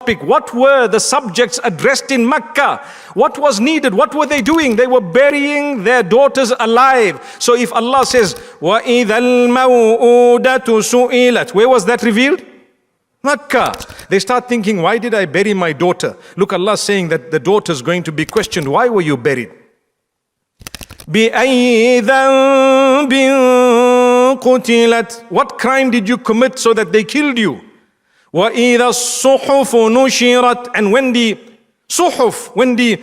topic. What were the subjects addressed in Mecca? What was needed? What were they doing? They were burying their daughters alive. So if Allah says, وَإِذَا الْمَوْءُودَةُ سُئِلَتْ, where was that revealed? Mecca. They start thinking, why did I bury my daughter? Look, Allah is saying that the daughter is going to be questioned. Why were you buried? بِأَيِّ ذَنْبٍ قُتِلَتْ, what crime did you commit so that they killed you? وَإِذَا الصُّحُفُ نُشِرَتْ, and when the suhuf, when the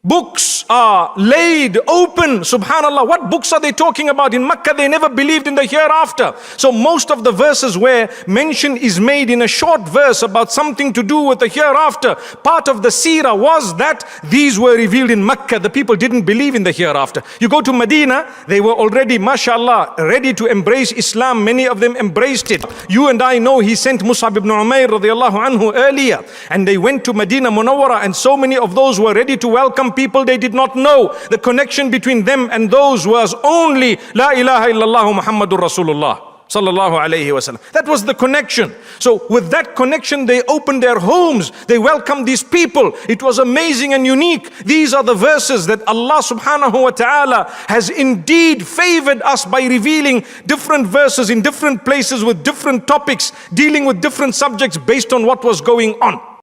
books are laid open, subhanallah, what books are they talking about? In Mecca, they never believed in the hereafter. So most of the verses where mention is made in a short verse about something to do with the hereafter, part of the seerah was that these were revealed in Mecca. The people didn't believe in the hereafter. You go to Medina, they were already, mashallah, ready to embrace Islam. Many of them embraced it. You and I know he sent Mus'ab ibn Umair radiallahu anhu earlier, and they went to Medina Munawwara, and so many of those were ready to welcome people. They did not know the connection between them and those was only La ilaha illallah Muhammadur Rasulullah sallallahu alayhi wasallam. That was the connection. So with that connection, they opened their homes. They welcomed these people. It was amazing and unique. These are the verses that Allah subhanahu wa ta'ala has indeed favored us by revealing different verses in different places with different topics, dealing with different subjects based on what was going on.